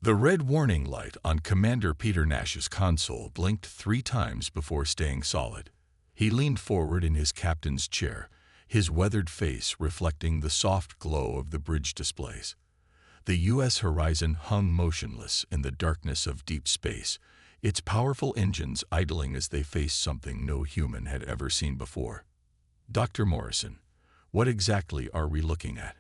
The red warning light on Commander Peter Nash's console blinked 3 times before staying solid. He leaned forward in his captain's chair, his weathered face reflecting the soft glow of the bridge displays. The U.S. horizon hung motionless in the darkness of deep space, its powerful engines idling as they faced something no human had ever seen before. "Dr. Morrison, what exactly are we looking at?"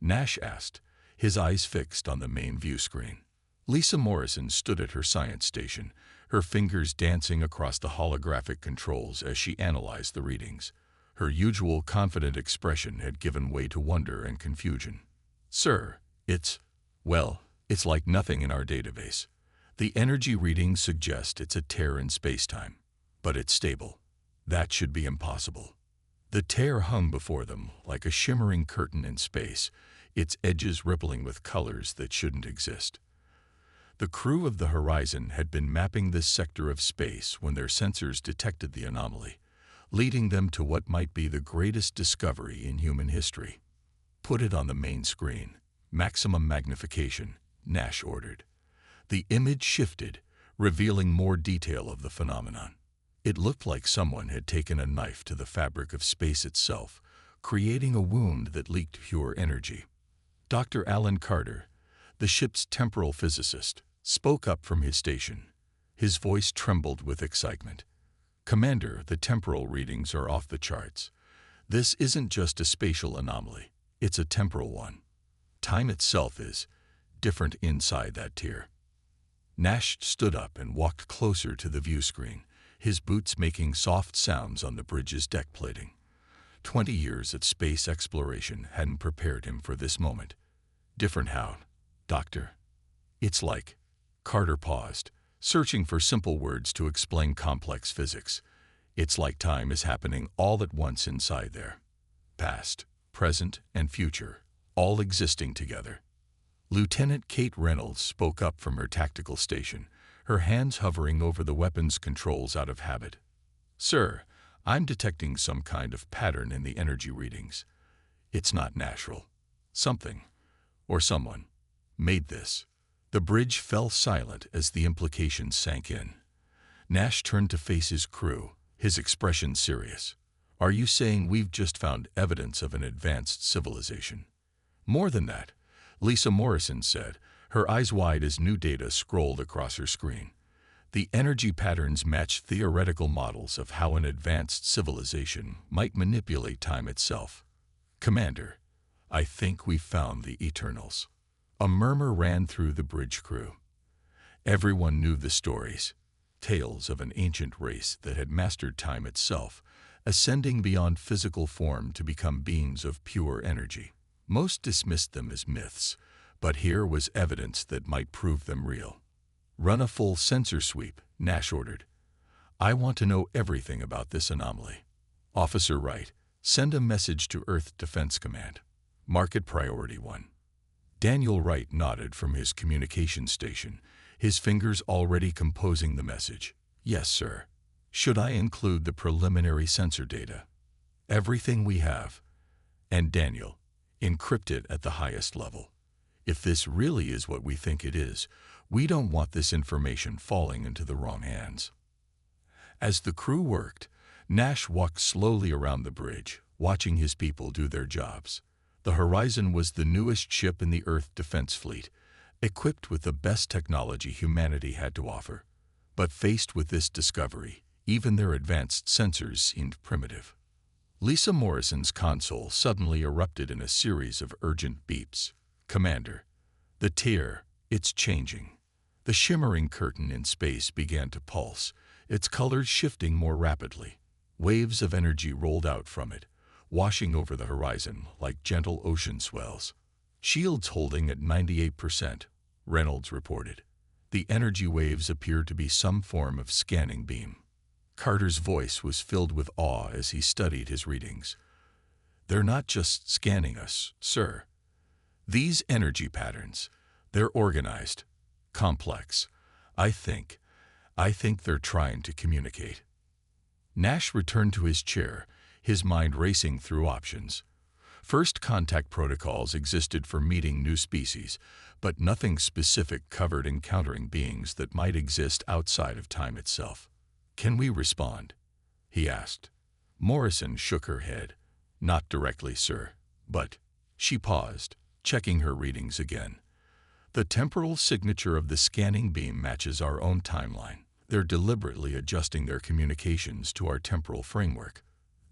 Nash asked, his eyes fixed on the main view screen. Lisa Morrison stood at her science station, her fingers dancing across the holographic controls as she analyzed the readings. Her usual confident expression had given way to wonder and confusion. "Sir, it's like nothing in our database. The energy readings suggest it's a tear in space-time, but it's stable. That should be impossible." The tear hung before them like a shimmering curtain in space, its edges rippling with colors that shouldn't exist. The crew of the Horizon had been mapping this sector of space when their sensors detected the anomaly, leading them to what might be the greatest discovery in human history. "Put it on the main screen. Maximum magnification," Nash ordered. The image shifted, revealing more detail of the phenomenon. It looked like someone had taken a knife to the fabric of space itself, creating a wound that leaked pure energy. Dr. Alan Carter, the ship's temporal physicist, spoke up from his station. His voice trembled with excitement. "Commander, the temporal readings are off the charts. This isn't just a spatial anomaly, it's a temporal one. Time itself is different inside that tier." Nash stood up and walked closer to the view screen, his boots making soft sounds on the bridge's deck plating. 20 years of space exploration hadn't prepared him for this moment. "Different how, Doctor?" "It's like..." Carter paused, searching for simple words to explain complex physics. "It's like time is happening all at once inside there. Past, present, and future, all existing together." Lieutenant Kate Reynolds spoke up from her tactical station, her hands hovering over the weapons controls out of habit. "Sir, I'm detecting some kind of pattern in the energy readings. It's not natural. Something, or someone, made this." The bridge fell silent as the implications sank in. Nash turned to face his crew, his expression serious. "Are you saying we've just found evidence of an advanced civilization?" "More than that," Lisa Morrison said, her eyes wide as new data scrolled across her screen. The energy patterns matched theoretical models of how an advanced civilization might manipulate time itself. "Commander, I think we've found the Eternals." A murmur ran through the bridge crew. Everyone knew the stories, tales of an ancient race that had mastered time itself, ascending beyond physical form to become beings of pure energy. Most dismissed them as myths, but here was evidence that might prove them real. "Run a full sensor sweep," Nash ordered. "I want to know everything about this anomaly." "Officer Wright, send a message to Earth Defense Command. Mark it Priority 1. Daniel Wright nodded from his communication station, his fingers already composing the message. "Yes, sir. Should I include the preliminary sensor data?" "Everything we have. And Daniel, encrypt it at the highest level. If this really is what we think it is, we don't want this information falling into the wrong hands." As the crew worked, Nash walked slowly around the bridge, watching his people do their jobs. The Horizon was the newest ship in the Earth Defense Fleet, equipped with the best technology humanity had to offer. But faced with this discovery, even their advanced sensors seemed primitive. Lisa Morrison's console suddenly erupted in a series of urgent beeps. "Commander, the tier, it's changing." The shimmering curtain in space began to pulse, its colors shifting more rapidly. Waves of energy rolled out from it, washing over the horizon like gentle ocean swells. "Shields holding at 98%, Reynolds reported. The energy waves appeared to be some form of scanning beam. Carter's voice was filled with awe as he studied his readings. "They're not just scanning us, sir. These energy patterns, they're organized, complex. I think they're trying to communicate." Nash returned to his chair, his mind racing through options. First contact protocols existed for meeting new species, but nothing specific covered encountering beings that might exist outside of time itself. "Can we respond?" he asked. Morrison shook her head. "Not directly, sir, but—" She paused, checking her readings again. "The temporal signature of the scanning beam matches our own timeline. They're deliberately adjusting their communications to our temporal framework.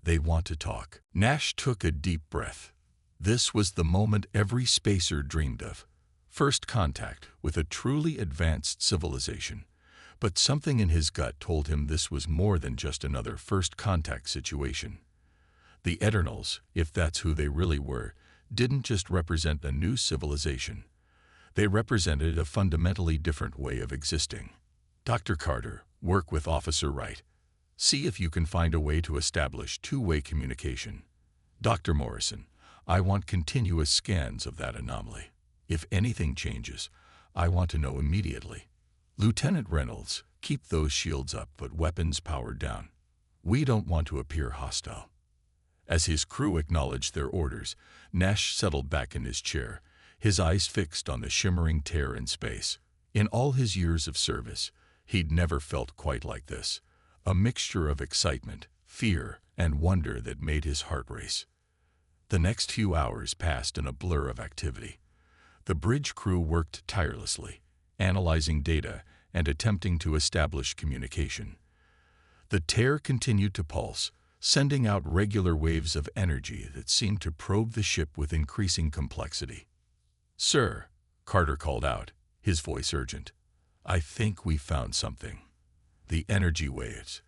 They want to talk." Nash took a deep breath. This was the moment every spacer dreamed of. First contact with a truly advanced civilization. But something in his gut told him this was more than just another first contact situation. The Eternals, if that's who they really were, didn't just represent a new civilization. They represented a fundamentally different way of existing. "Dr. Carter, work with Officer Wright. See if you can find a way to establish two-way communication. Dr. Morrison, I want continuous scans of that anomaly. If anything changes, I want to know immediately. Lieutenant Reynolds, keep those shields up but weapons powered down. We don't want to appear hostile." As his crew acknowledged their orders, Nash settled back in his chair, his eyes fixed on the shimmering tear in space. In all his years of service, he'd never felt quite like this. A mixture of excitement, fear, and wonder that made his heart race. The next few hours passed in a blur of activity. The bridge crew worked tirelessly, analyzing data and attempting to establish communication. The tear continued to pulse, sending out regular waves of energy that seemed to probe the ship with increasing complexity. "Sir," Carter called out, his voice urgent, "I think we found something. The energy waves.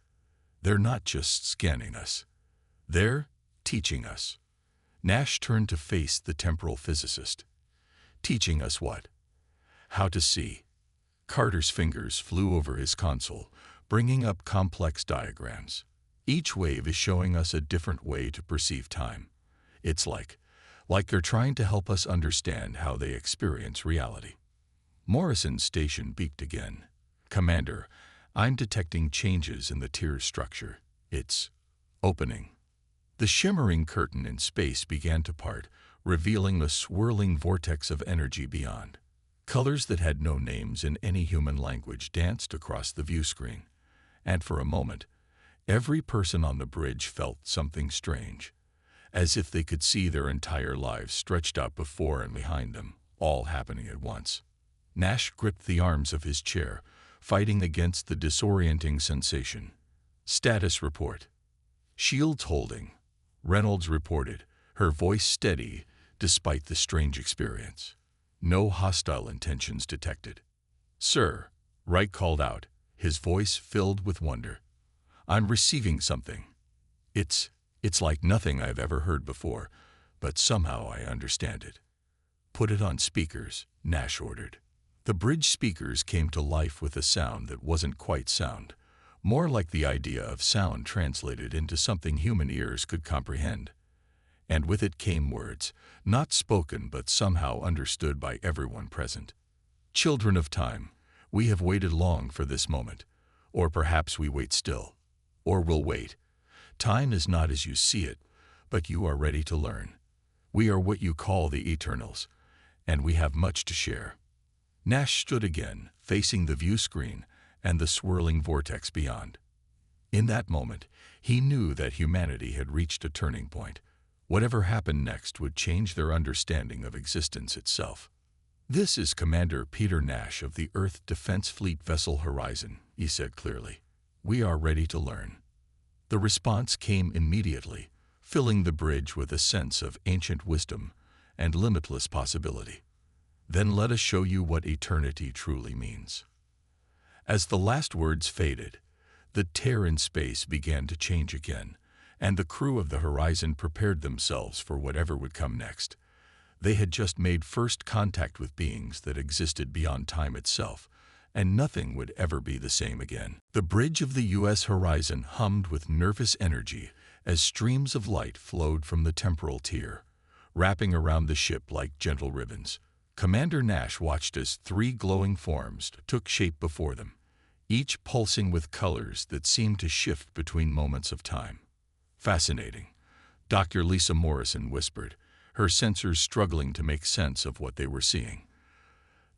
They're not just scanning us. They're teaching us." Nash turned to face the temporal physicist. "Teaching us what?" "How to see." Carter's fingers flew over his console, bringing up complex diagrams. "Each wave is showing us a different way to perceive time. It's like they're trying to help us understand how they experience reality." Morrison's station beeped again. "Commander, I'm detecting changes in the tier structure. It's opening." The shimmering curtain in space began to part, revealing a swirling vortex of energy beyond. Colors that had no names in any human language danced across the view screen. And for a moment, every person on the bridge felt something strange, as if they could see their entire lives stretched out before and behind them, all happening at once. Nash gripped the arms of his chair, fighting against the disorienting sensation. "Status report." "Shields holding," Reynolds reported, her voice steady despite the strange experience. "No hostile intentions detected." "Sir," Wright called out, his voice filled with wonder, "I'm receiving something. It's like nothing I've ever heard before, but somehow I understand it." "Put it on speakers," Nash ordered. The bridge speakers came to life with a sound that wasn't quite sound, more like the idea of sound translated into something human ears could comprehend. And with it came words, not spoken but somehow understood by everyone present. "Children of time, we have waited long for this moment. Or perhaps we wait still. Or will wait. Time is not as you see it, but you are ready to learn. We are what you call the Eternals, and we have much to share." Nash stood again, facing the view screen and the swirling vortex beyond. In that moment, he knew that humanity had reached a turning point. Whatever happened next would change their understanding of existence itself. "This is Commander Peter Nash of the Earth Defense Fleet vessel Horizon," he said clearly. "We are ready to learn." The response came immediately, filling the bridge with a sense of ancient wisdom and limitless possibility. "Then let us show you what eternity truly means." As the last words faded, the tear in space began to change again, and the crew of the Horizon prepared themselves for whatever would come next. They had just made first contact with beings that existed beyond time itself, and nothing would ever be the same again. The bridge of the U.S. Horizon hummed with nervous energy as streams of light flowed from the temporal tier, wrapping around the ship like gentle ribbons. Commander Nash watched as 3 glowing forms took shape before them, each pulsing with colors that seemed to shift between moments of time. "Fascinating," Dr. Lisa Morrison whispered, her sensors struggling to make sense of what they were seeing.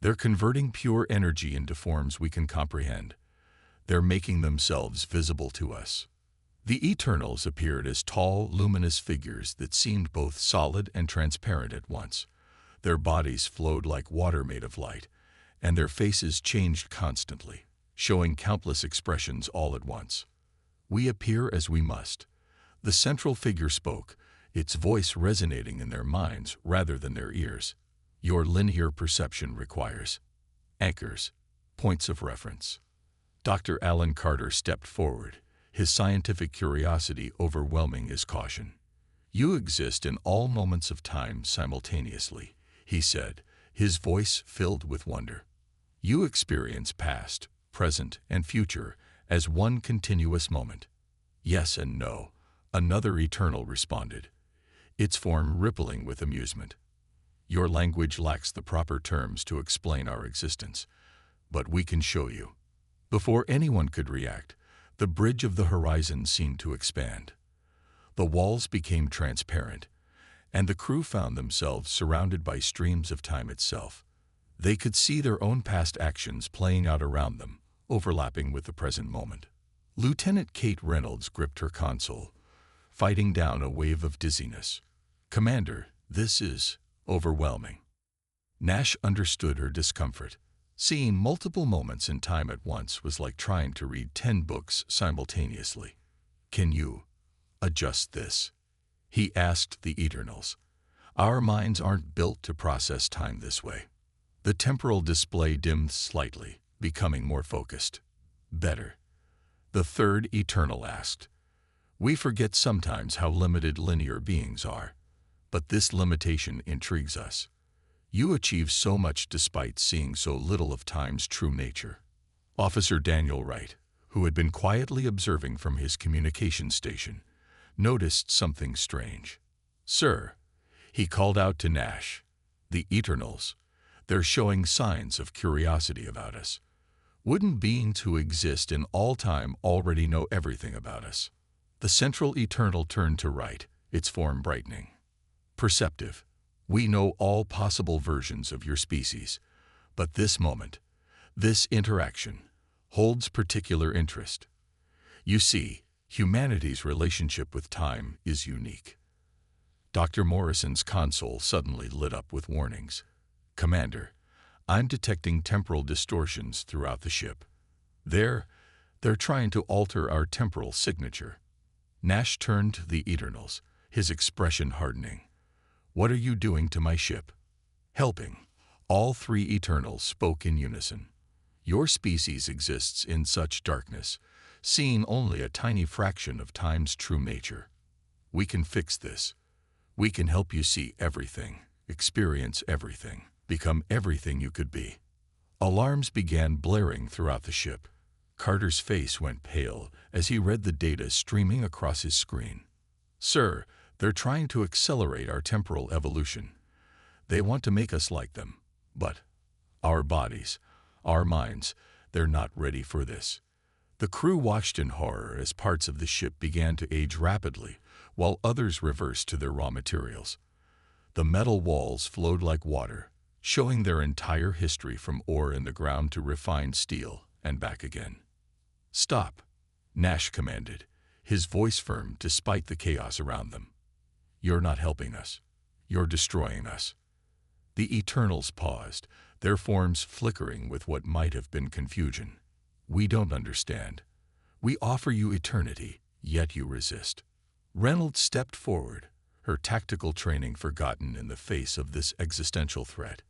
They're converting pure energy into forms we can comprehend. They're making themselves visible to us. The Eternals appeared as tall, luminous figures that seemed both solid and transparent at once. Their bodies flowed like water made of light, and their faces changed constantly, showing countless expressions all at once. We appear as we must. The central figure spoke, its voice resonating in their minds rather than their ears. Your linear perception requires anchors, points of reference. Dr. Alan Carter stepped forward, his scientific curiosity overwhelming his caution. You exist in all moments of time simultaneously, he said, his voice filled with wonder. You experience past, present, and future as one continuous moment. Yes and no, another Eternal responded, its form rippling with amusement. Your language lacks the proper terms to explain our existence, but we can show you. Before anyone could react, the bridge of the horizon seemed to expand. The walls became transparent, and the crew found themselves surrounded by streams of time itself. They could see their own past actions playing out around them, overlapping with the present moment. Lieutenant Kate Reynolds gripped her console, fighting down a wave of dizziness. Commander, this is overwhelming. Nash understood her discomfort. Seeing multiple moments in time at once was like trying to read 10 books simultaneously. Can you adjust this? He asked the Eternals. Our minds aren't built to process time this way. The temporal display dimmed slightly, becoming more focused. Better. The third Eternal asked. We forget sometimes how limited linear beings are, but this limitation intrigues us. You achieve so much despite seeing so little of time's true nature. Officer Daniel Wright, who had been quietly observing from his communication station, noticed something strange. Sir, he called out to Nash, the Eternals, they're showing signs of curiosity about us. Wouldn't beings who exist in all time already know everything about us? The central Eternal turned to Wright, its form brightening. Perceptive. We know all possible versions of your species, but this moment, this interaction, holds particular interest. You see, humanity's relationship with time is unique. Dr. Morrison's console suddenly lit up with warnings. Commander, I'm detecting temporal distortions throughout the ship. They're trying to alter our temporal signature. Nash turned to the Eternals, his expression hardening. What are you doing to my ship? Helping. All three Eternals spoke in unison. Your species exists in such darkness, seeing only a tiny fraction of time's true nature. We can fix this. We can help you see everything, experience everything, become everything you could be. Alarms began blaring throughout the ship. Carter's face went pale as he read the data streaming across his screen. Sir, they're trying to accelerate our temporal evolution. They want to make us like them. But our bodies, our minds, they're not ready for this. The crew watched in horror as parts of the ship began to age rapidly, while others reversed to their raw materials. The metal walls flowed like water, showing their entire history from ore in the ground to refined steel and back again. Stop, Nash commanded, his voice firm despite the chaos around them. You're not helping us. You're destroying us. The Eternals paused, their forms flickering with what might have been confusion. We don't understand. We offer you eternity, yet you resist. Reynolds stepped forward, her tactical training forgotten in the face of this existential threat.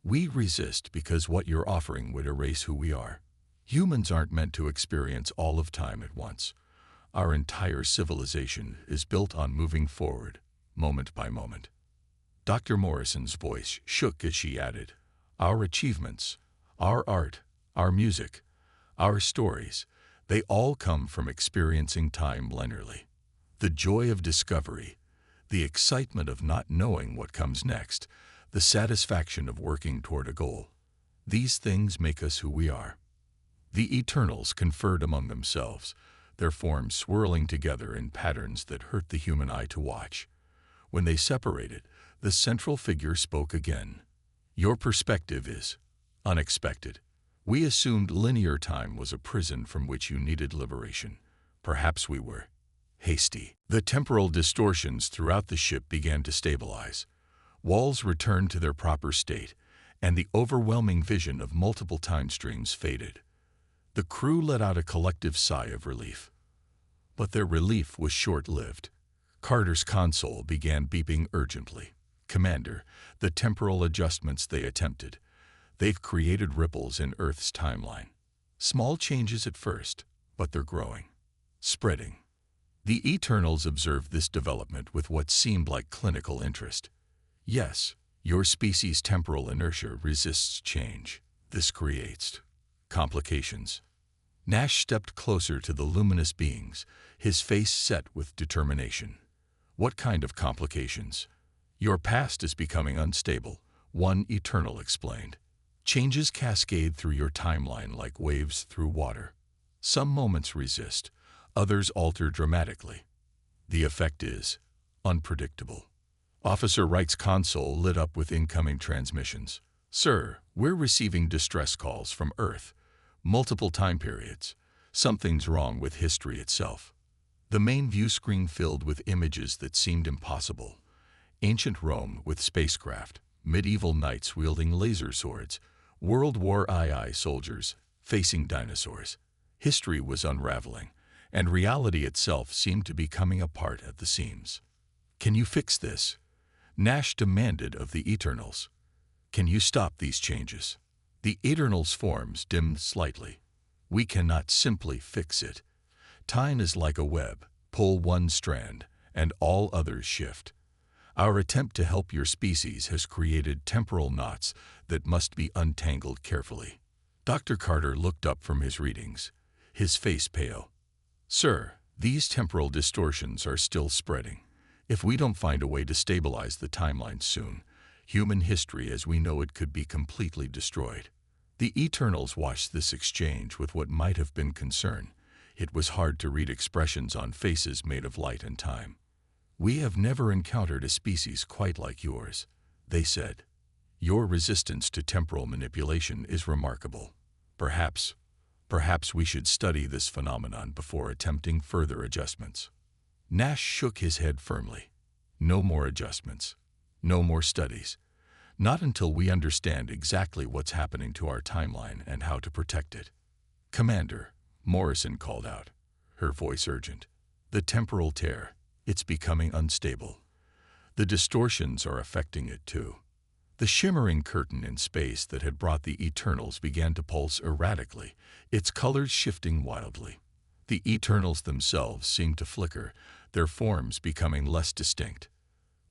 We resist because what you're offering would erase who we are. Humans aren't meant to experience all of time at once. Our entire civilization is built on moving forward, moment by moment. Dr. Morrison's voice shook as she added, our achievements, our art, our music, our stories, they all come from experiencing time linearly. The joy of discovery, the excitement of not knowing what comes next, the satisfaction of working toward a goal. These things make us who we are. The Eternals conferred among themselves, their forms swirling together in patterns that hurt the human eye to watch. When they separated, the central figure spoke again. Your perspective is Unexpected. We assumed linear time was a prison from which you needed liberation. Perhaps we were hasty. The temporal distortions throughout the ship began to stabilize. Walls returned to their proper state, and the overwhelming vision of multiple time streams faded. The crew let out a collective sigh of relief. But their relief was short-lived. Carter's console began beeping urgently. "Commander, the temporal adjustments they attempted. They've created ripples in Earth's timeline. Small changes at first, but they're growing, spreading." The Eternals observed this development with what seemed like clinical interest. "Yes, your species' temporal inertia resists change. This creates complications." Nash stepped closer to the luminous beings, his face set with determination. "What kind of complications?" "Your past is becoming unstable," one Eternal explained. "Changes cascade through your timeline like waves through water. Some moments resist, others alter dramatically. The effect is unpredictable." Officer Wright's console lit up with incoming transmissions. "Sir, we're receiving distress calls from Earth. Multiple time periods. Something's wrong with history itself." The main view screen filled with images that seemed impossible. Ancient Rome with spacecraft, medieval knights wielding laser swords, World War II soldiers facing dinosaurs. History was unraveling, and reality itself seemed to be coming apart at the seams. "Can you fix this?" Nash demanded of the Eternals. "Can you stop these changes?" The Eternals' forms dimmed slightly. "We cannot simply fix it. Time is like a web. Pull one strand, and all others shift. Our attempt to help your species has created temporal knots that must be untangled carefully." Dr. Carter looked up from his readings, his face pale. "Sir, these temporal distortions are still spreading. If we don't find a way to stabilize the timeline soon, human history as we know it could be completely destroyed." The Eternals watched this exchange with what might have been concern. It was hard to read expressions on faces made of light and time. "We have never encountered a species quite like yours," they said. "Your resistance to temporal manipulation is remarkable. Perhaps we should study this phenomenon before attempting further adjustments." Nash shook his head firmly. "No more adjustments. No more studies. Not until we understand exactly what's happening to our timeline and how to protect it." "Commander," Morrison called out, her voice urgent. "The temporal tear, it's becoming unstable. The distortions are affecting it too." The shimmering curtain in space that had brought the Eternals began to pulse erratically, its colors shifting wildly. The Eternals themselves seemed to flicker, their forms becoming less distinct.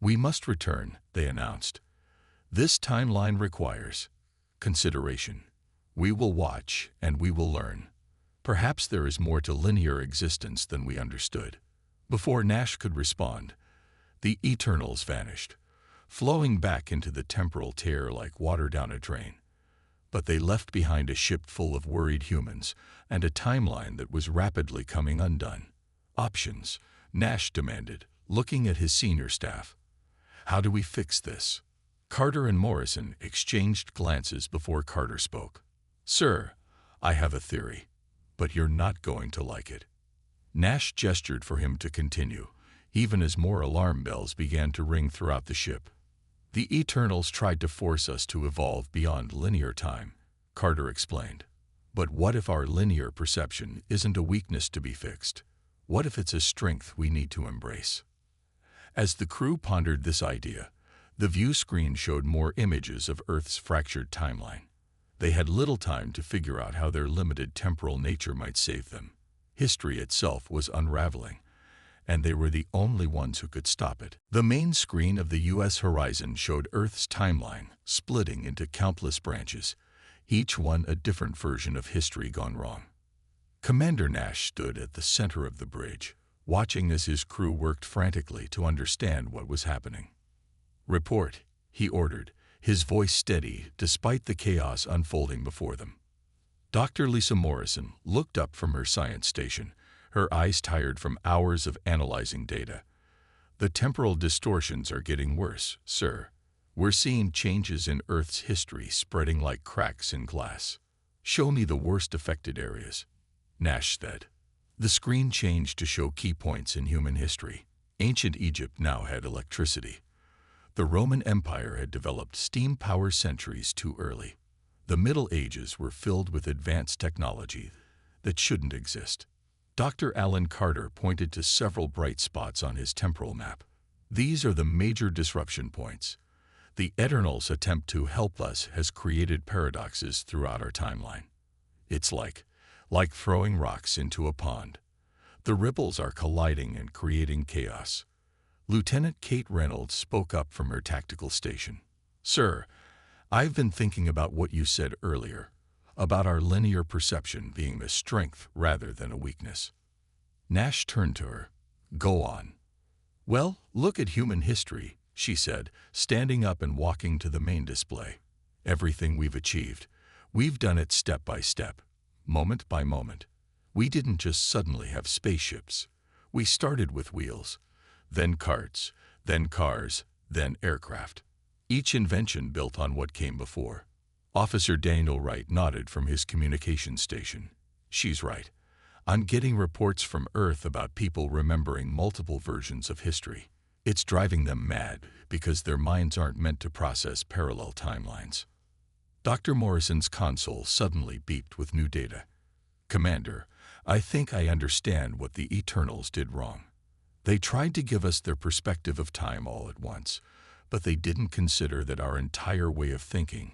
"We must return," they announced. "This timeline requires consideration. We will watch and we will learn. Perhaps there is more to linear existence than we understood." Before Nash could respond, the Eternals vanished, flowing back into the temporal tear like water down a drain. But they left behind a ship full of worried humans and a timeline that was rapidly coming undone. "Options," Nash demanded, looking at his senior staff. "How do we fix this?" Carter and Morrison exchanged glances before Carter spoke. "Sir, I have a theory, but you're not going to like it." Nash gestured for him to continue, even as more alarm bells began to ring throughout the ship. "The Eternals tried to force us to evolve beyond linear time," Carter explained. "But what if our linear perception isn't a weakness to be fixed? What if it's a strength we need to embrace?" As the crew pondered this idea, the view screen showed more images of Earth's fractured timeline. They had little time to figure out how their limited temporal nature might save them. History itself was unraveling, and they were the only ones who could stop it. The main screen of the U.S. horizon showed Earth's timeline splitting into countless branches, each one a different version of history gone wrong. Commander Nash stood at the center of the bridge, watching as his crew worked frantically to understand what was happening. "Report," he ordered, his voice steady despite the chaos unfolding before them. Dr. Lisa Morrison looked up from her science station, her eyes tired from hours of analyzing data. "The temporal distortions are getting worse, sir. We're seeing changes in Earth's history spreading like cracks in glass. Show me the worst affected areas, Nash said. The screen changed to show key points in human history. Ancient Egypt now had electricity. The Roman Empire had developed steam power centuries too early. The Middle Ages were filled with advanced technology that shouldn't exist. Dr. Alan Carter pointed to several bright spots on his temporal map. These are the major disruption points. The Eternal's attempt to help us has created paradoxes throughout our timeline. It's like throwing rocks into a pond. The ripples are colliding and creating chaos. Lieutenant Kate Reynolds spoke up from her tactical station. Sir, I've been thinking about what you said earlier, about our linear perception being a strength rather than a weakness. Nash turned to her. Go on. Well, look at human history, she said, standing up and walking to the main display. Everything we've achieved, we've done it step by step, moment by moment. We didn't just suddenly have spaceships. We started with wheels, then carts, then cars, then aircraft. Each invention built on what came before. Officer Daniel Wright nodded from his communication station. She's right. I'm getting reports from Earth about people remembering multiple versions of history. It's driving them mad because their minds aren't meant to process parallel timelines. Dr. Morrison's console suddenly beeped with new data. Commander, I think I understand what the Eternals did wrong. They tried to give us their perspective of time all at once, but they didn't consider that our entire way of thinking,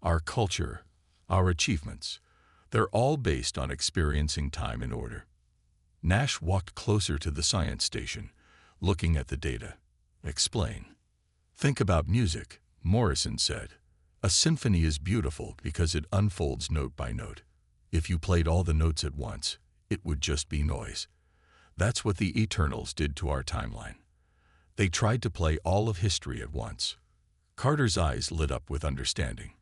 our culture, our achievements, they're all based on experiencing time in order. Nash walked closer to the science station, looking at the data. Explain. Think about music, Morrison said. A symphony is beautiful because it unfolds note by note. If you played all the notes at once, it would just be noise. That's what the Eternals did to our timeline. They tried to play all of history at once. Carter's eyes lit up with understanding.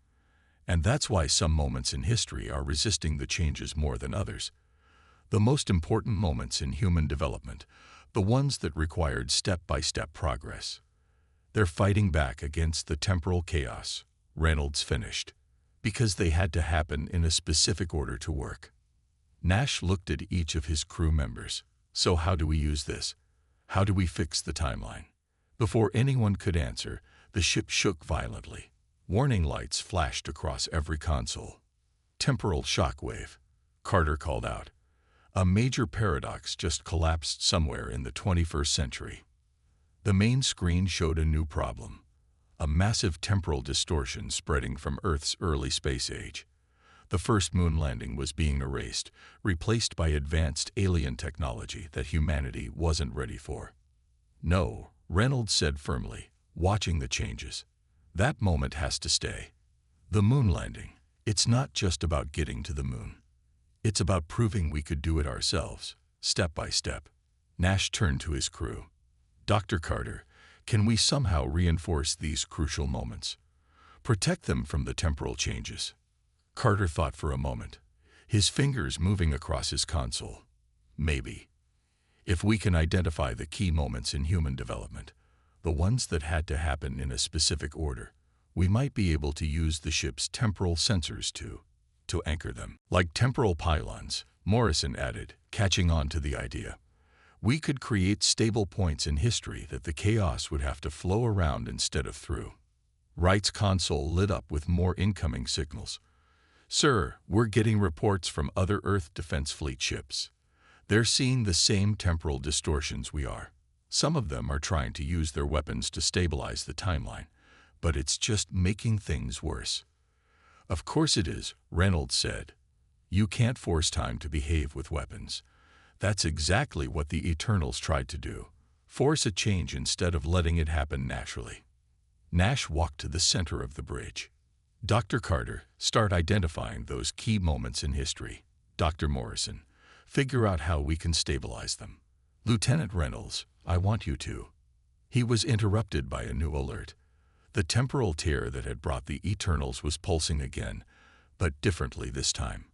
And that's why some moments in history are resisting the changes more than others. The most important moments in human development, the ones that required step-by-step progress. They're fighting back against the temporal chaos, Reynolds finished, because they had to happen in a specific order to work. Nash looked at each of his crew members. So how do we use this? How do we fix the timeline? Before anyone could answer, the ship shook violently. Warning lights flashed across every console. Temporal shockwave, Carter called out. A major paradox just collapsed somewhere in the 21st century. The main screen showed a new problem. A massive temporal distortion spreading from Earth's early space age. The first moon landing was being erased, replaced by advanced alien technology that humanity wasn't ready for. No, Reynolds said firmly, watching the changes. That moment has to stay. The moon landing, it's not just about getting to the moon. It's about proving we could do it ourselves, step by step. Nash turned to his crew. Dr. Carter, can we somehow reinforce these crucial moments? Protect them from the temporal changes. Carter thought for a moment, his fingers moving across his console. Maybe. If we can identify the key moments in human development, the ones that had to happen in a specific order, we might be able to use the ship's temporal sensors to anchor them. Like temporal pylons, Morrison added, catching on to the idea. We could create stable points in history that the chaos would have to flow around instead of through. Wright's console lit up with more incoming signals. Sir, we're getting reports from other Earth Defense Fleet ships. They're seeing the same temporal distortions we are. Some of them are trying to use their weapons to stabilize the timeline, but it's just making things worse. Of course it is, Reynolds said. You can't force time to behave with weapons. That's exactly what the Eternals tried to do. Force a change instead of letting it happen naturally. Nash walked to the center of the bridge. Dr. Carter, start identifying those key moments in history. Dr. Morrison, figure out how we can stabilize them. Lieutenant Reynolds, I want you to. He was interrupted by a new alert. The temporal tear that had brought the Eternals was pulsing again, but differently this time.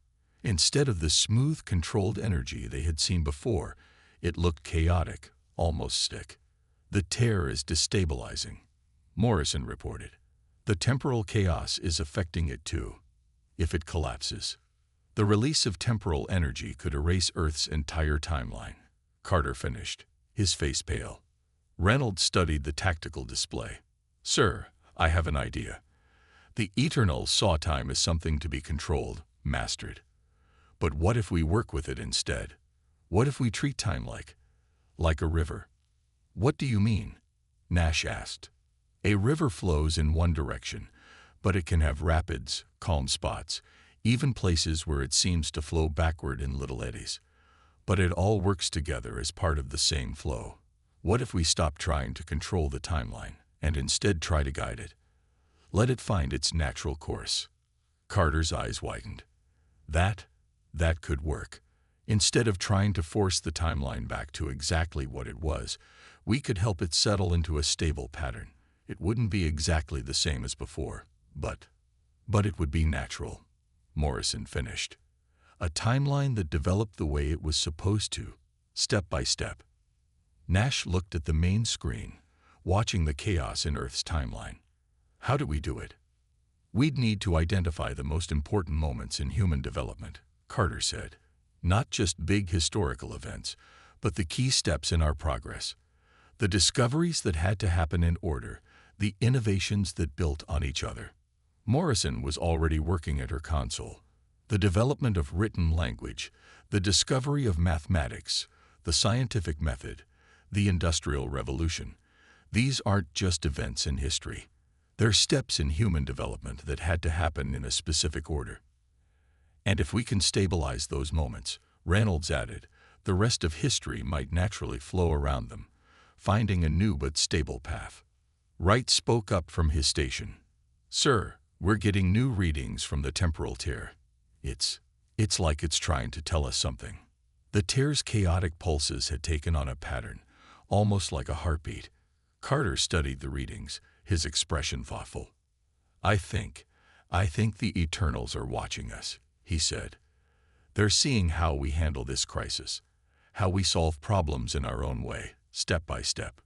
Instead of the smooth, controlled energy they had seen before, it looked chaotic, almost sick. The tear is destabilizing, Morrison reported. The temporal chaos is affecting it too. If it collapses, the release of temporal energy could erase Earth's entire timeline. Carter finished, his face pale. Reynolds studied the tactical display. Sir, I have an idea. The Eternals saw time as something to be controlled, mastered. But what if we work with it instead? What if we treat time like a river? What do you mean? Nash asked. A river flows in one direction, but it can have rapids, calm spots, even places where it seems to flow backward in little eddies. But it all works together as part of the same flow. What if we stop trying to control the timeline and instead try to guide it? Let it find its natural course. Carter's eyes widened. That could work. Instead of trying to force the timeline back to exactly what it was, we could help it settle into a stable pattern. It wouldn't be exactly the same as before, but it would be natural. Morrison finished. A timeline that developed the way it was supposed to, step by step. Nash looked at the main screen, watching the chaos in Earth's timeline. How do we do it? We'd need to identify the most important moments in human development, Carter said. Not just big historical events, but the key steps in our progress. The discoveries that had to happen in order, the innovations that built on each other. Morrison was already working at her console. The development of written language, the discovery of mathematics, the scientific method, the Industrial Revolution. These aren't just events in history. They're steps in human development that had to happen in a specific order. And if we can stabilize those moments, Reynolds added, the rest of history might naturally flow around them, finding a new but stable path. Wright spoke up from his station. Sir, we're getting new readings from the temporal tear. It's like it's trying to tell us something. The tear's chaotic pulses had taken on a pattern, almost like a heartbeat. Carter studied the readings, his expression thoughtful. I think the Eternals are watching us, he said. They're seeing how we handle this crisis, how we solve problems in our own way, step by step.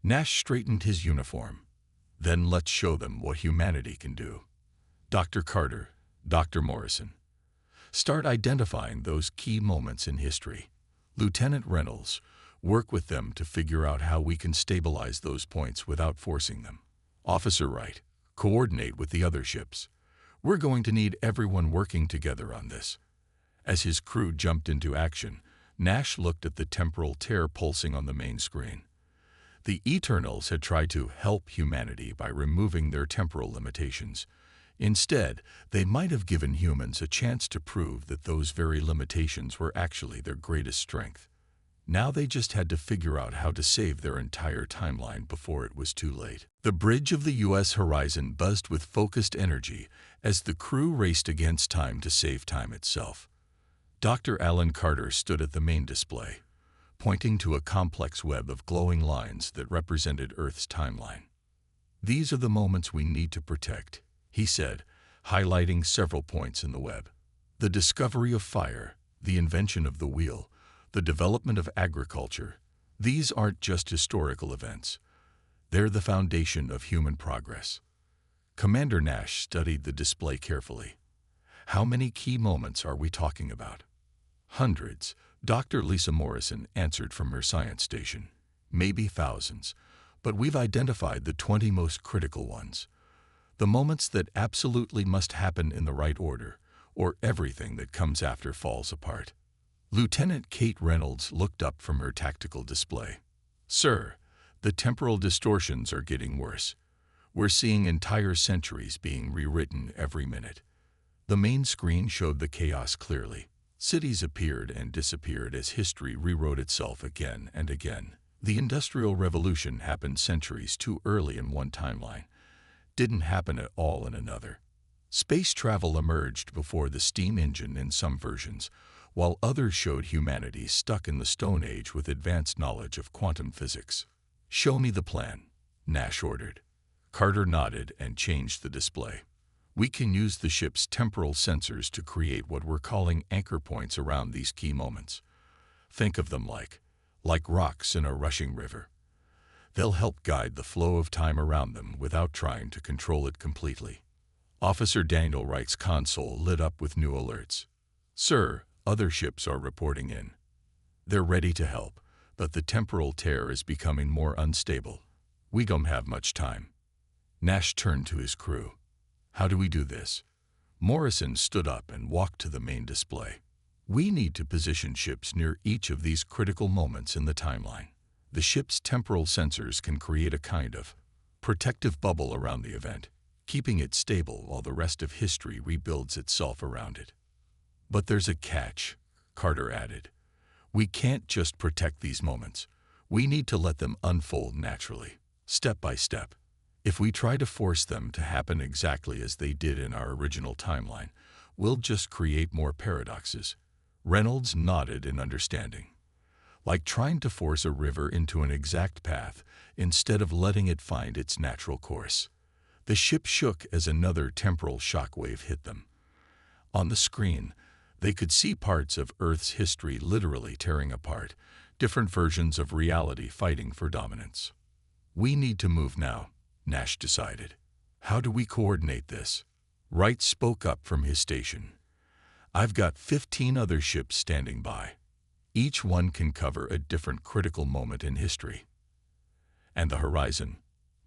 Nash straightened his uniform. Then let's show them what humanity can do. Dr. Carter, Dr. Morrison. Start identifying those key moments in history. Lieutenant Reynolds, work with them to figure out how we can stabilize those points without forcing them. Officer Wright, coordinate with the other ships. We're going to need everyone working together on this. As his crew jumped into action, Nash looked at the temporal tear pulsing on the main screen. The Eternals had tried to help humanity by removing their temporal limitations. Instead, they might have given humans a chance to prove that those very limitations were actually their greatest strength. Now they just had to figure out how to save their entire timeline before it was too late. The bridge of the U.S. horizon buzzed with focused energy as the crew raced against time to save time itself. Dr. Alan Carter stood at the main display, pointing to a complex web of glowing lines that represented Earth's timeline. These are the moments we need to protect, he said, highlighting several points in the web. The discovery of fire, the invention of the wheel, the development of agriculture. These aren't just historical events. They're the foundation of human progress. Commander Nash studied the display carefully. How many key moments are we talking about? Hundreds, Dr. Lisa Morrison answered from her science station. Maybe thousands, but we've identified the 20 most critical ones. The moments that absolutely must happen in the right order, or everything that comes after falls apart. Lieutenant Kate Reynolds looked up from her tactical display. Sir, the temporal distortions are getting worse. We're seeing entire centuries being rewritten every minute. The main screen showed the chaos clearly. Cities appeared and disappeared as history rewrote itself again and again. The Industrial Revolution happened centuries too early in one timeline. Didn't happen at all in another. Space travel emerged before the steam engine in some versions, while others showed humanity stuck in the Stone Age with advanced knowledge of quantum physics. Show me the plan, Nash ordered. Carter nodded and changed the display. We can use the ship's temporal sensors to create what we're calling anchor points around these key moments. Think of them like rocks in a rushing river. They'll help guide the flow of time around them without trying to control it completely. Officer Daniel Wright's console lit up with new alerts. Sir, other ships are reporting in. They're ready to help, but the temporal tear is becoming more unstable. We don't have much time. Nash turned to his crew. How do we do this? Morrison stood up and walked to the main display. We need to position ships near each of these critical moments in the timeline. The ship's temporal sensors can create a kind of protective bubble around the event, keeping it stable while the rest of history rebuilds itself around it. But there's a catch, Carter added. We can't just protect these moments. We need to let them unfold naturally, step by step. If we try to force them to happen exactly as they did in our original timeline, we'll just create more paradoxes. Reynolds nodded in understanding. Like trying to force a river into an exact path instead of letting it find its natural course. The ship shook as another temporal shockwave hit them. On the screen, they could see parts of Earth's history literally tearing apart, different versions of reality fighting for dominance. We need to move now, Nash decided. How do we coordinate this? Wright spoke up from his station. I've got 15 other ships standing by. Each one can cover a different critical moment in history. And the horizon?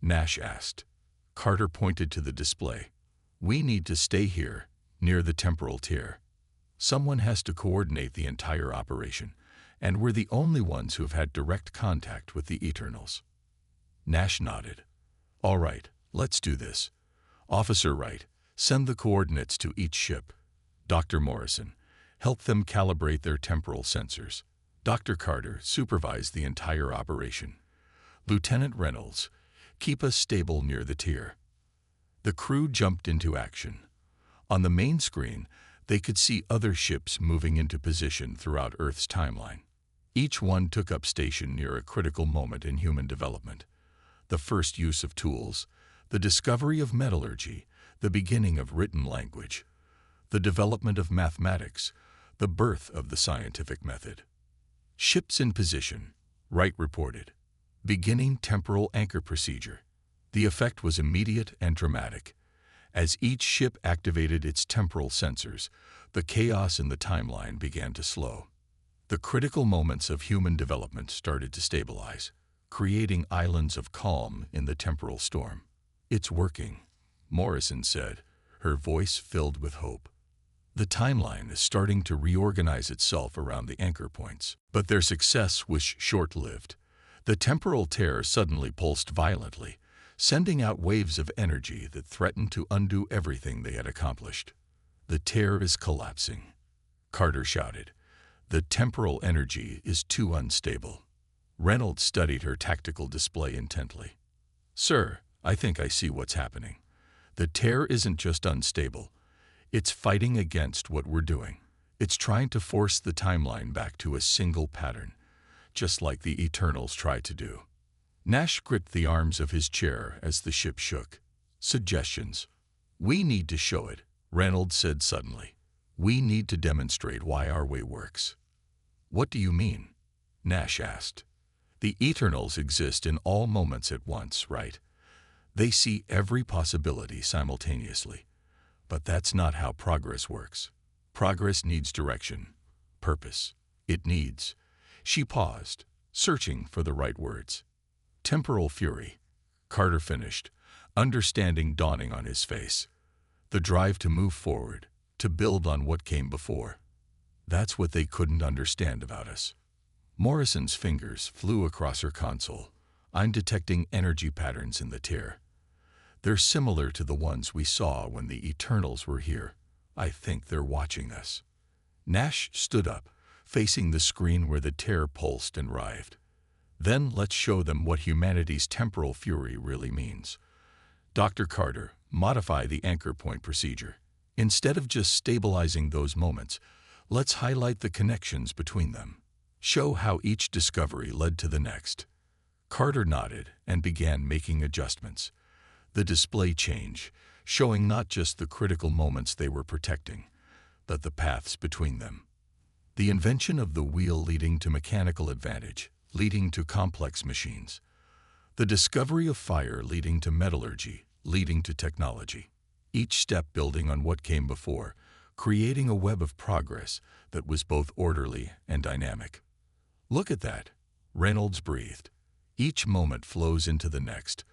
Nash asked. Carter pointed to the display. We need to stay here, near the temporal tier. Someone has to coordinate the entire operation, and we're the only ones who have had direct contact with the Eternals. Nash nodded. All right, let's do this. Officer Wright, send the coordinates to each ship. Dr. Morrison, help them calibrate their temporal sensors. Dr. Carter, supervise the entire operation. Lieutenant Reynolds, keep us stable near the tier. The crew jumped into action. On the main screen, they could see other ships moving into position throughout Earth's timeline. Each one took up station near a critical moment in human development. The first use of tools, the discovery of metallurgy, the beginning of written language, the development of mathematics, the birth of the scientific method. Ships in position, Wright reported. Beginning temporal anchor procedure. The effect was immediate and dramatic. As each ship activated its temporal sensors, the chaos in the timeline began to slow. The critical moments of human development started to stabilize, creating islands of calm in the temporal storm. It's working, Morrison said, her voice filled with hope. The timeline is starting to reorganize itself around the anchor points, but their success was short-lived. The temporal tear suddenly pulsed violently, sending out waves of energy that threatened to undo everything they had accomplished. The tear is collapsing, Carter shouted. The temporal energy is too unstable. Reynolds studied her tactical display intently. Sir, I think I see what's happening. The tear isn't just unstable. It's fighting against what we're doing. It's trying to force the timeline back to a single pattern, just like the Eternals tried to do. Nash gripped the arms of his chair as the ship shook. Suggestions. We need to show it, Reynolds said suddenly. We need to demonstrate why our way works. What do you mean? Nash asked. The Eternals exist in all moments at once, right? They see every possibility simultaneously. But that's not how progress works. Progress needs direction, purpose. It needs. She paused, searching for the right words. Temporal fury, Carter finished, understanding dawning on his face. The drive to move forward, to build on what came before. That's what they couldn't understand about us. Morrison's fingers flew across her console. I'm detecting energy patterns in the tear. They're similar to the ones we saw when the Eternals were here. I think they're watching us. Nash stood up, facing the screen where the tear pulsed and writhed. Then let's show them what humanity's temporal fury really means. Dr. Carter, modify the anchor point procedure. Instead of just stabilizing those moments, let's highlight the connections between them. Show how each discovery led to the next. Carter nodded and began making adjustments. The display changed, showing not just the critical moments they were protecting, but the paths between them. The invention of the wheel leading to mechanical advantage, leading to complex machines. The discovery of fire leading to metallurgy, leading to technology. Each step building on what came before, creating a web of progress that was both orderly and dynamic. Look at that, Reynolds breathed. Each moment flows into the next,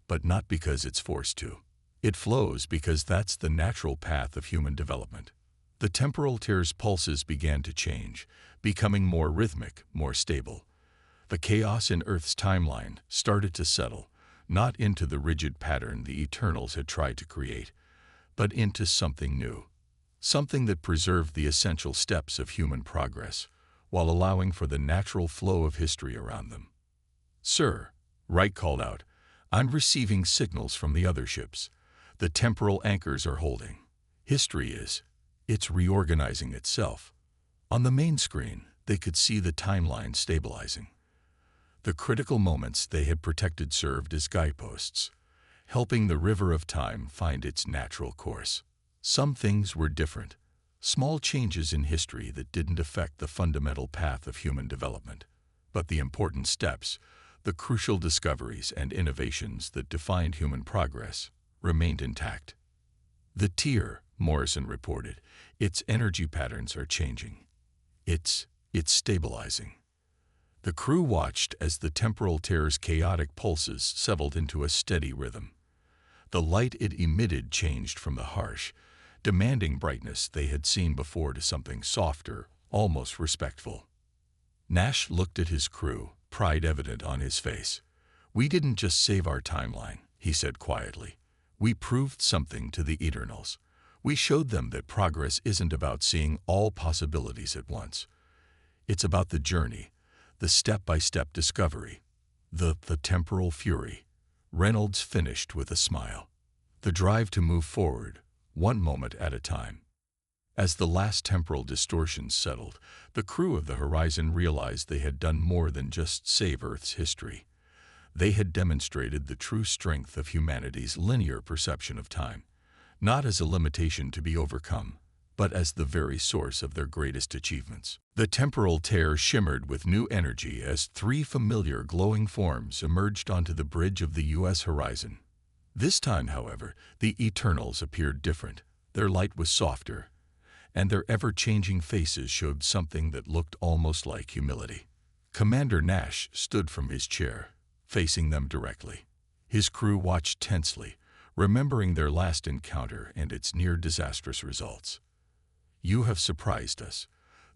but not because it's forced to. It flows because that's the natural path of human development. The temporal tier's pulses began to change, becoming more rhythmic, more stable. The chaos in Earth's timeline started to settle, not into the rigid pattern the Eternals had tried to create, but into something new. Something that preserved the essential steps of human progress, while allowing for the natural flow of history around them. "Sir," Wright called out, "I'm receiving signals from the other ships. The temporal anchors are holding. History is. It's reorganizing itself." On the main screen, they could see the timeline stabilizing. The critical moments they had protected served as guideposts, helping the river of time find its natural course. Some things were different, small changes in history that didn't affect the fundamental path of human development. But the important steps, the crucial discoveries and innovations that defined human progress, remained intact. "The tier," Morrison reported, "its energy patterns are changing. It's stabilizing." The crew watched as the temporal tier's chaotic pulses settled into a steady rhythm. The light it emitted changed from the harsh, demanding brightness they had seen before to something softer, almost respectful. Nash looked at his crew, pride evident on his face. "We didn't just save our timeline," he said quietly. "We proved something to the Eternals. We showed them that progress isn't about seeing all possibilities at once. It's about the journey, the step-by-step discovery, the temporal fury." Reynolds finished with a smile. "The drive to move forward, one moment at a time." As the last temporal distortions settled, the crew of the Horizon realized they had done more than just save Earth's history. They had demonstrated the true strength of humanity's linear perception of time, not as a limitation to be overcome, but as the very source of their greatest achievements. The temporal tear shimmered with new energy as three familiar glowing forms emerged onto the bridge of the U.S. horizon. This time, however, the Eternals appeared different. Their light was softer, and their ever-changing faces showed something that looked almost like humility. Commander Nash stood from his chair, facing them directly. His crew watched tensely, remembering their last encounter and its near-disastrous results. "You have surprised us,"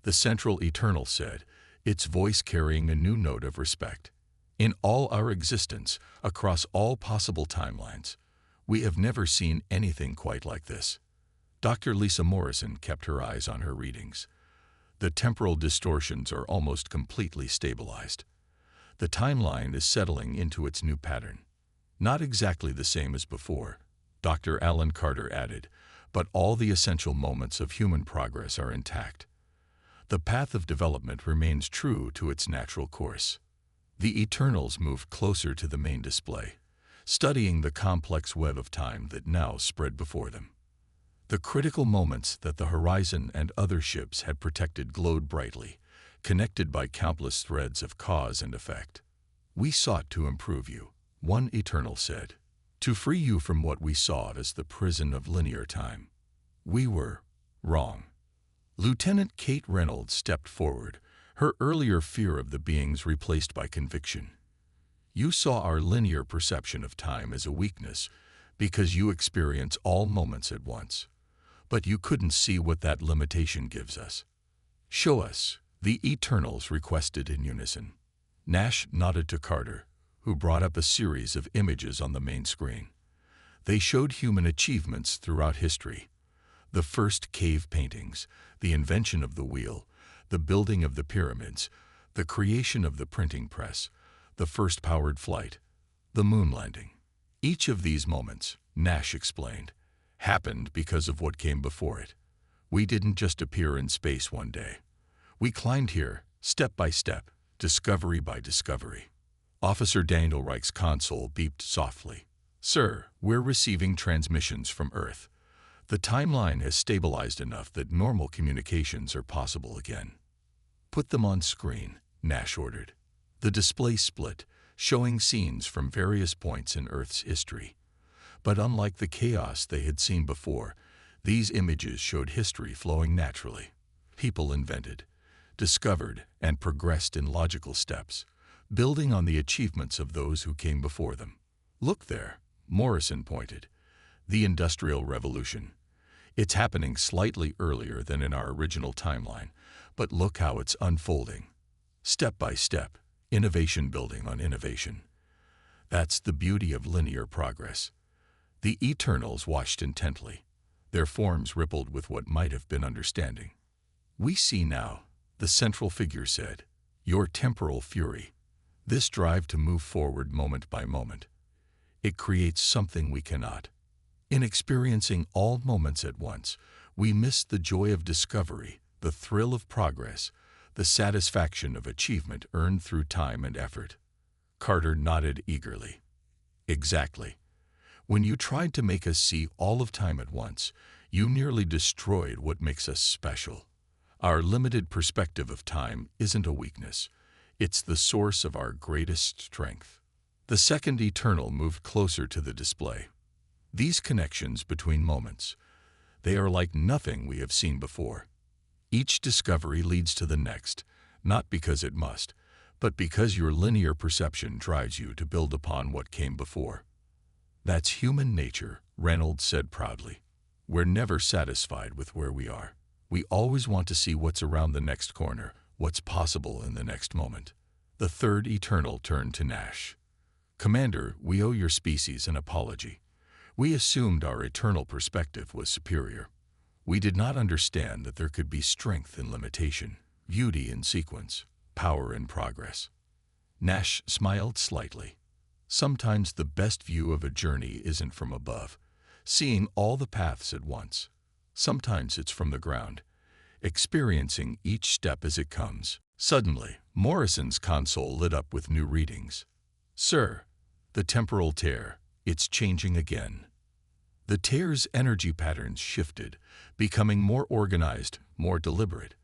the Central Eternal said, its voice carrying a new note of respect. "In all our existence, across all possible timelines, we have never seen anything quite like this." Dr. Lisa Morrison kept her eyes on her readings. The temporal distortions are almost completely stabilized. The timeline is settling into its new pattern. "Not exactly the same as before," Dr. Alan Carter added, "but all the essential moments of human progress are intact. The path of development remains true to its natural course." The Eternals moved closer to the main display, studying the complex web of time that now spread before them. The critical moments that the Horizon and other ships had protected glowed brightly, connected by countless threads of cause and effect. "We sought to improve you," one Eternal said, "to free you from what we saw as the prison of linear time. We were wrong." Lieutenant Kate Reynolds stepped forward, her earlier fear of the beings replaced by conviction. "You saw our linear perception of time as a weakness because you experience all moments at once. But you couldn't see what that limitation gives us." "Show us," the Eternals requested in unison. Nash nodded to Carter, who brought up a series of images on the main screen. They showed human achievements throughout history. The first cave paintings, the invention of the wheel, the building of the pyramids, the creation of the printing press, the first powered flight, the moon landing. Each of these moments, Nash explained, happened because of what came before it. We didn't just appear in space one day. We climbed here, step by step, discovery by discovery. Officer Daniel Reich's console beeped softly. "Sir, we're receiving transmissions from Earth. The timeline has stabilized enough that normal communications are possible again." "Put them on screen," Nash ordered. The display split, showing scenes from various points in Earth's history. But unlike the chaos they had seen before, these images showed history flowing naturally. People invented, discovered, and progressed in logical steps, building on the achievements of those who came before them. Look there, Morrison pointed. The Industrial Revolution. It's happening slightly earlier than in our original timeline, but look how it's unfolding. Step by step, innovation building on innovation. That's the beauty of linear progress. The Eternals watched intently. Their forms rippled with what might have been understanding. We see now, the central figure said, your temporal fury. This drive to move forward moment by moment. It creates something we cannot. In experiencing all moments at once, we miss the joy of discovery, the thrill of progress, the satisfaction of achievement earned through time and effort. Carter nodded eagerly. Exactly. When you tried to make us see all of time at once, you nearly destroyed what makes us special. Our limited perspective of time isn't a weakness. It's the source of our greatest strength. The second Eternal moved closer to the display. These connections between moments, they are like nothing we have seen before. Each discovery leads to the next, not because it must, but because your linear perception drives you to build upon what came before. That's human nature, Reynolds said proudly. We're never satisfied with where we are. We always want to see what's around the next corner, what's possible in the next moment. The third Eternal turned to Nash. Commander, we owe your species an apology. We assumed our eternal perspective was superior. We did not understand that there could be strength in limitation, beauty in sequence, power in progress. Nash smiled slightly. Sometimes the best view of a journey isn't from above, seeing all the paths at once. Sometimes it's from the ground, experiencing each step as it comes. Suddenly, Morrison's console lit up with new readings. Sir, the temporal tear, it's changing again. The tear's energy patterns shifted, becoming more organized, more deliberate.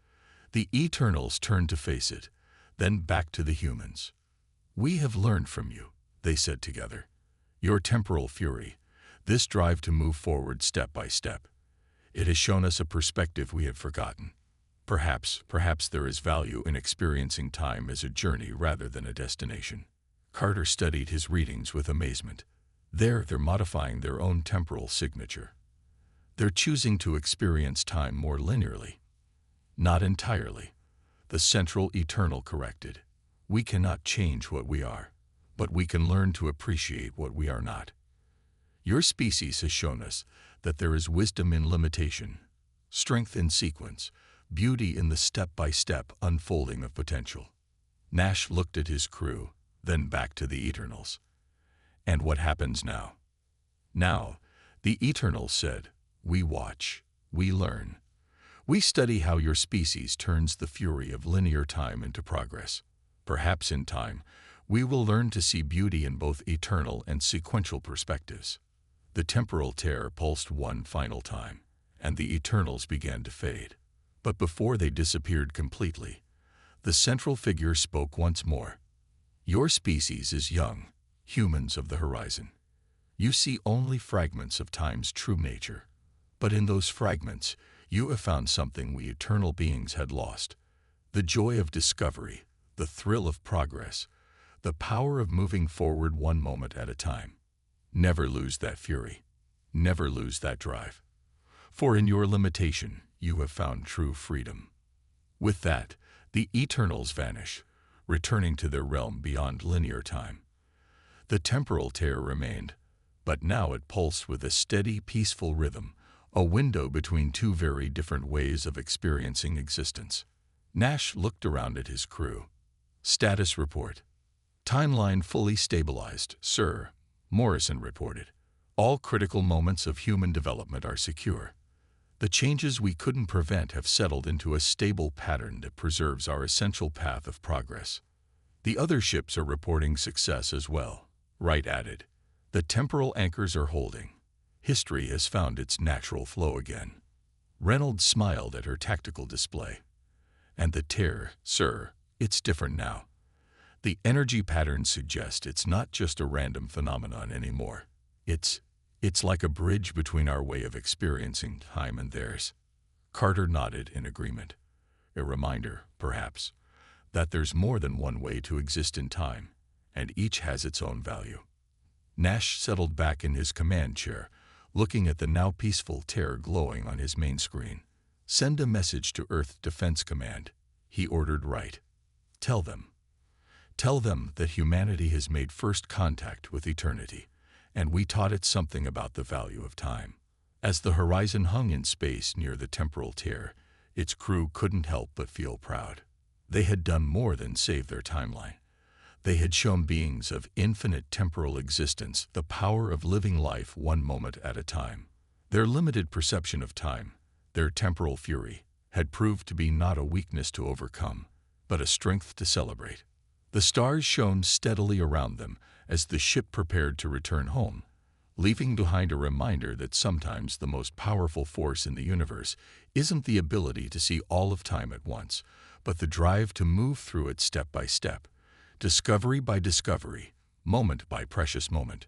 The Eternals turned to face it, then back to the humans. We have learned from you, they said together. Your temporal fury, this drive to move forward step by step. It has shown us a perspective we had forgotten. Perhaps there is value in experiencing time as a journey rather than a destination. Carter studied his readings with amazement. They're modifying their own temporal signature. They're choosing to experience time more linearly. Not entirely. The central Eternal corrected. We cannot change what we are, but we can learn to appreciate what we are not. Your species has shown us that there is wisdom in limitation, strength in sequence, beauty in the step-by-step unfolding of potential. Nash looked at his crew, then back to the Eternals. And what happens now? Now, the Eternals said, we watch, we learn. We study how your species turns the fury of linear time into progress. Perhaps in time, we will learn to see beauty in both eternal and sequential perspectives. The temporal tear pulsed one final time, and the Eternals began to fade. But before they disappeared completely, the central figure spoke once more. Your species is young, humans of the horizon. You see only fragments of time's true nature. But in those fragments, you have found something we eternal beings had lost. The joy of discovery, the thrill of progress, the power of moving forward one moment at a time. Never lose that fury. Never lose that drive. For in your limitation, you have found true freedom. With that, the Eternals vanish, returning to their realm beyond linear time. The temporal tear remained, but now it pulsed with a steady, peaceful rhythm, a window between two very different ways of experiencing existence. Nash looked around at his crew. Status report. Timeline fully stabilized, sir, Morrison reported. All critical moments of human development are secure. The changes we couldn't prevent have settled into a stable pattern that preserves our essential path of progress. The other ships are reporting success as well. Wright added. The temporal anchors are holding. History has found its natural flow again. Reynolds smiled at her tactical display. And the tear, sir, it's different now. The energy patterns suggest it's not just a random phenomenon anymore. It's like a bridge between our way of experiencing time and theirs. Carter nodded in agreement. A reminder, perhaps, that there's more than one way to exist in time, and each has its own value. Nash settled back in his command chair, looking at the now peaceful tear glowing on his main screen. "Send a message to Earth Defense Command," he ordered. "Right. Tell them that humanity has made first contact with eternity, and we taught it something about the value of time." As the horizon hung in space near the temporal tear, its crew couldn't help but feel proud. They had done more than save their timeline. They had shown beings of infinite temporal existence the power of living life one moment at a time. Their limited perception of time, their temporal fury, had proved to be not a weakness to overcome, but a strength to celebrate. The stars shone steadily around them as the ship prepared to return home, leaving behind a reminder that sometimes the most powerful force in the universe isn't the ability to see all of time at once, but the drive to move through it step by step, discovery by discovery, moment by precious moment.